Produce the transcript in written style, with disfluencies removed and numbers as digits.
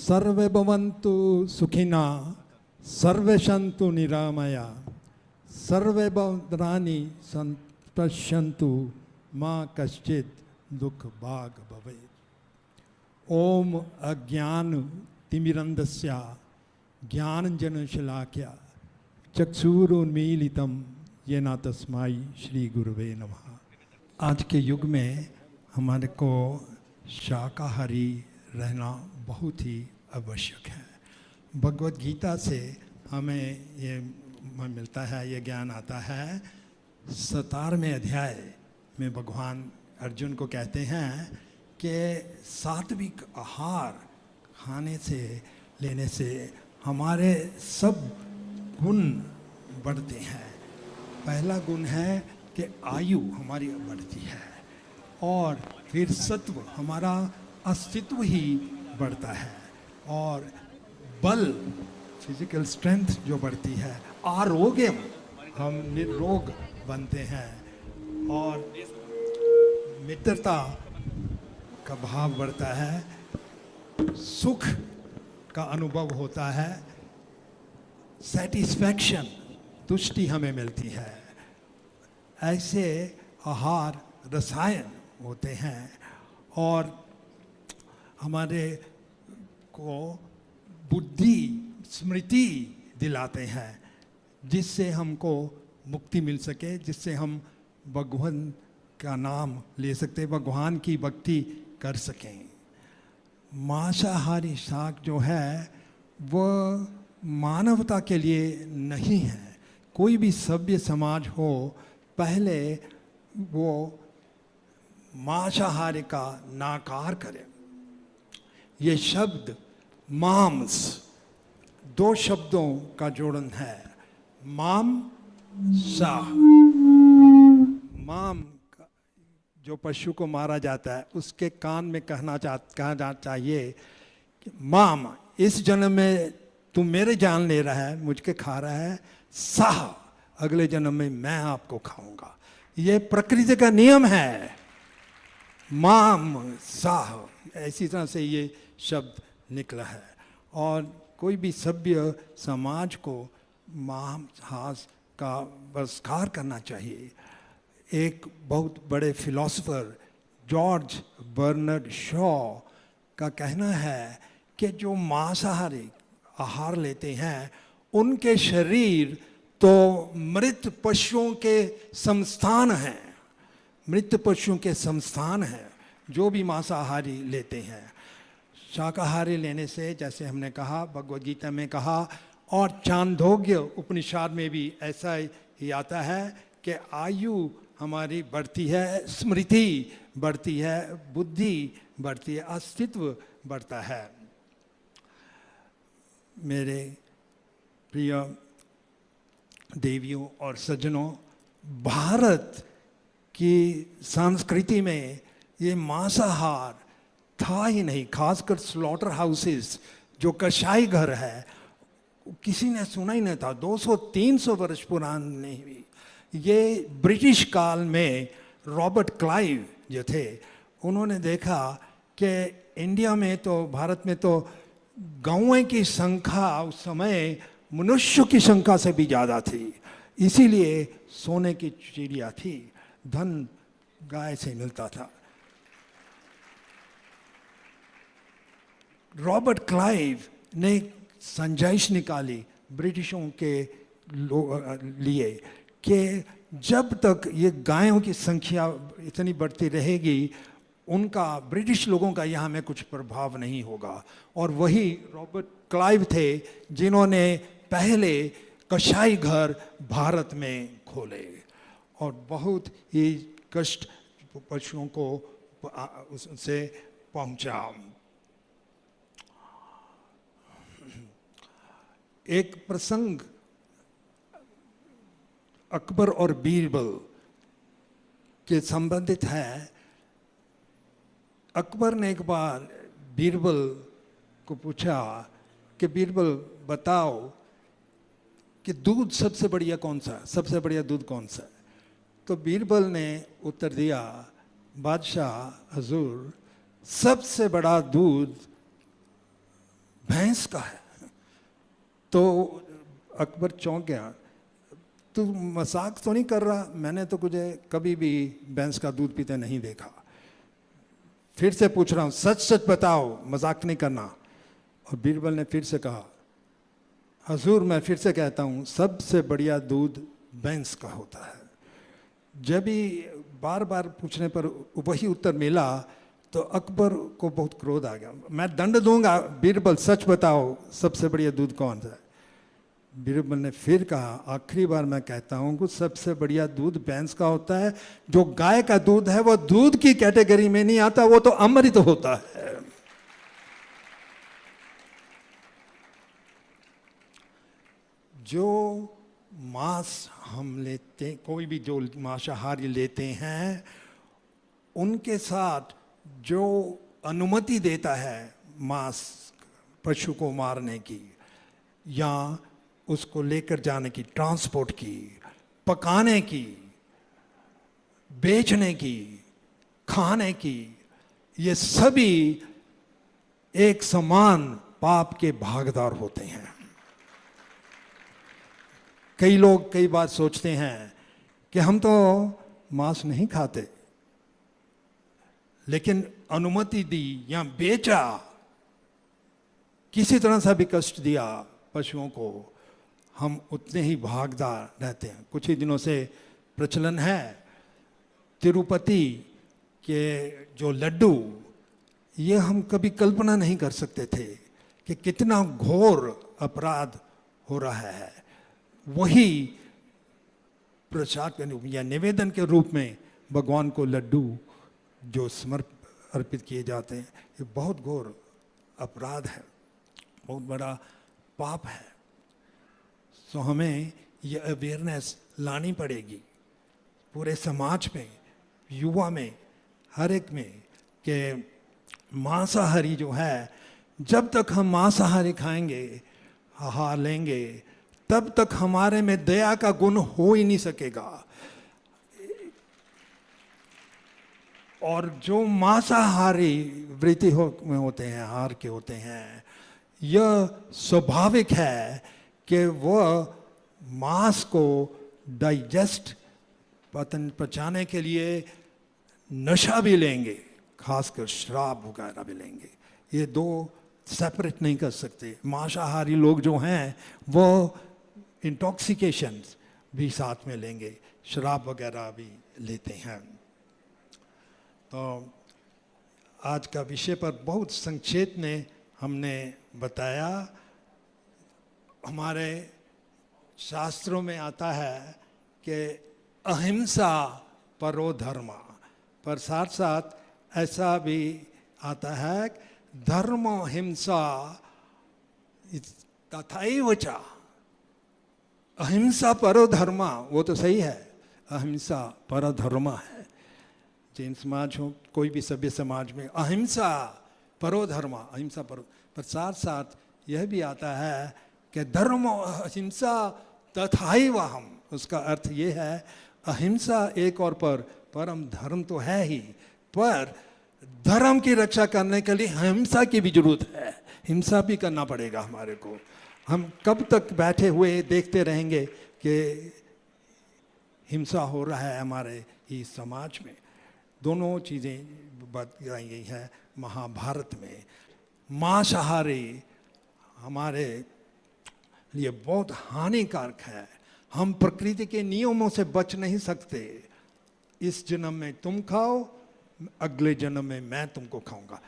सर्वे भवन्तु सुखिना सर्वे सन्तु निरामया सर्वे भद्राणि पश्यन्तु माँ कश्चित् दुख भाग भवेत्। ओम अज्ञान तिमिरन्धस्य ज्ञानञ्जनशलाकया चक्षुरुन्मीलितं येन तस्मै श्री गुरुवे नमः। आज के युग में हमारे को शाकाहारी रहना बहुत ही आवश्यक है। भगवत गीता से हमें ये मिलता है, ये ज्ञान आता है। 17वें अध्याय में भगवान अर्जुन को कहते हैं कि सात्विक आहार खाने से लेने से हमारे सब गुण बढ़ते हैं। पहला गुण है कि आयु हमारी बढ़ती है और फिर सत्व, हमारा अस्तित्व ही बढ़ता है और बल, फिजिकल स्ट्रेंथ जो बढ़ती है, आरोग्य, हम निरोग बनते हैं और मित्रता का भाव बढ़ता है, सुख का अनुभव होता है, सेटिस्फैक्शन, तुष्टि हमें मिलती है। ऐसे आहार रसायन होते हैं और हमारे को बुद्धि स्मृति दिलाते हैं, जिससे हमको मुक्ति मिल सके, जिससे हम भगवान का नाम ले सकते, भगवान की भक्ति कर सकें। मांसाहारी शाक जो है वो मानवता के लिए नहीं है। कोई भी सभ्य समाज हो, पहले वो मांसाहारी का नाकार करे। ये शब्द मांस, दो शब्दों का जोड़न है, माम शाह। माम जो पशु को मारा जाता है उसके कान में कहा जाना चाहिए कि माम, इस जन्म में तू मेरे जान ले रहा है, मुझके खा रहा है, साह, अगले जन्म में मैं आपको खाऊंगा। ये प्रकृति का नियम है, माम साह, ऐसी तरह से ये शब्द निकला है। और कोई भी सभ्य समाज को मांस का बहिष्कार करना चाहिए। एक बहुत बड़े फिलोसोफर जॉर्ज बर्नार्ड शॉ का कहना है कि जो मांसाहारी आहार लेते हैं उनके शरीर तो मृत पशुओं के संस्थान हैं, मृत पशुओं के संस्थान हैं जो भी मांसाहारी लेते हैं। शाकाहारी लेने से, जैसे हमने कहा, भगवद गीता में कहा और चांदोग्य उपनिषद में भी ऐसा ही आता है कि आयु हमारी बढ़ती है, स्मृति बढ़ती है, बुद्धि बढ़ती है, अस्तित्व बढ़ता है। मेरे प्रिय देवियों और सज्जनों, भारत की संस्कृति में ये मांसाहार था ही नहीं। खासकर स्लॉटर हाउसेस, जो कसाई घर है, किसी ने सुना ही नहीं था। 200-300 वर्ष पुराने भी। ये ब्रिटिश काल में रॉबर्ट क्लाइव जो थे, उन्होंने देखा कि इंडिया में तो, भारत में तो गौएं की संख्या उस समय मनुष्य की संख्या से भी ज़्यादा थी। इसीलिए सोने की चिड़िया थी, धन गाय से मिलता था। रॉबर्ट क्लाइव ने संजैश निकाली ब्रिटिशों के लिए कि जब तक ये गायों की संख्या इतनी बढ़ती रहेगी, उनका, ब्रिटिश लोगों का यहाँ में कुछ प्रभाव नहीं होगा। और वही रॉबर्ट क्लाइव थे जिन्होंने पहले कसाई घर भारत में खोले और बहुत ही कष्ट पशुओं को उससे पहुंचा। एक प्रसंग अकबर और बीरबल के संबंधित है। अकबर ने एक बार बीरबल को पूछा कि बीरबल बताओ कि दूध सबसे बढ़िया कौन सा, सबसे बढ़िया दूध कौन सा? तो बीरबल ने उत्तर दिया, बादशाह हजूर, सबसे बड़ा दूध भैंस का है। तो अकबर चौंक गया, तू मजाक तो नहीं कर रहा? मैंने तो तुझे कभी भी भैंस का दूध पीते नहीं देखा। फिर से पूछ रहा हूँ, सच सच बताओ, मजाक नहीं करना। और बीरबल ने फिर से कहा, हजूर मैं फिर से कहता हूँ, सबसे बढ़िया दूध भैंस का होता है। जब भी बार बार पूछने पर वही उत्तर मिला तो अकबर को बहुत क्रोध आ गया। मैं दंड दूंगा, बीरबल सच बताओ सबसे बढ़िया दूध कौन सा है? बीरबल ने फिर कहा, आखिरी बार मैं कहता हूं कि सबसे बढ़िया दूध भैंस का होता है। जो गाय का दूध है वो दूध की कैटेगरी में नहीं आता, वो तो अमृत होता है। जो मांस हम लेते, कोई भी जो मांसाहारी लेते हैं, उनके साथ जो अनुमति देता है मांस पशु को मारने की या उसको लेकर जाने की, ट्रांसपोर्ट की, पकाने की, बेचने की, खाने की, ये सभी एक समान पाप के भागीदार होते हैं। कई लोग कई बार सोचते हैं कि हम तो मांस नहीं खाते, लेकिन अनुमति दी या बेचा, किसी तरह से भी कष्ट दिया पशुओं को, हम उतने ही भागीदार रहते हैं। कुछ ही दिनों से प्रचलन है, तिरुपति के जो लड्डू, ये हम कभी कल्पना नहीं कर सकते थे कि कितना घोर अपराध हो रहा है। वही प्रसाद या निवेदन के रूप में भगवान को लड्डू जो अर्पित किए जाते हैं, ये बहुत घोर अपराध है, बहुत बड़ा पाप है। तो हमें ये अवेयरनेस लानी पड़ेगी पूरे समाज में, युवा में, हर एक में, कि मांसाहारी जो है, जब तक हम मांसाहारी खाएंगे, आहार लेंगे, तब तक हमारे में दया का गुण हो ही नहीं सकेगा। और जो मांसाहारी वृत्ति में होते हैं, आहार के होते हैं, यह स्वाभाविक है कि वह मांस को डाइजेस्ट पचाने के लिए नशा भी लेंगे, खासकर शराब वगैरह भी लेंगे। ये दो सेपरेट नहीं कर सकते। मांसाहारी लोग जो हैं वो इंटॉक्सिकेशन भी साथ में लेंगे, शराब वगैरह भी लेते हैं। तो आज का विषय पर बहुत संक्षेप में हमने बताया। हमारे शास्त्रों में आता है कि अहिंसा परो धर्मा, पर साथ साथ ऐसा भी आता है धर्म हिंसा तथैव च। अहिंसा परो धर्मा, वो तो सही है, अहिंसा पर धर्मा है। जैन समाज हो, कोई भी सभ्य समाज में अहिंसा परो धर्मा, अहिंसा परो, पर साथ साथ यह भी आता है कि धर्म अहिंसा तथैव हम। उसका अर्थ ये है, अहिंसा एक और परम धर्म तो है ही, पर धर्म की रक्षा करने के लिए हिंसा की भी जरूरत है। हिंसा भी करना पड़ेगा हमारे को। हम कब तक बैठे हुए देखते रहेंगे कि हिंसा हो रहा है हमारे ही समाज में? दोनों चीज़ें बताई गई हैं महाभारत में। मांसाहारी हमारे लिए बहुत हानिकारक है। हम प्रकृति के नियमों से बच नहीं सकते। इस जन्म में तुम खाओ, अगले जन्म में मैं तुमको खाऊंगा।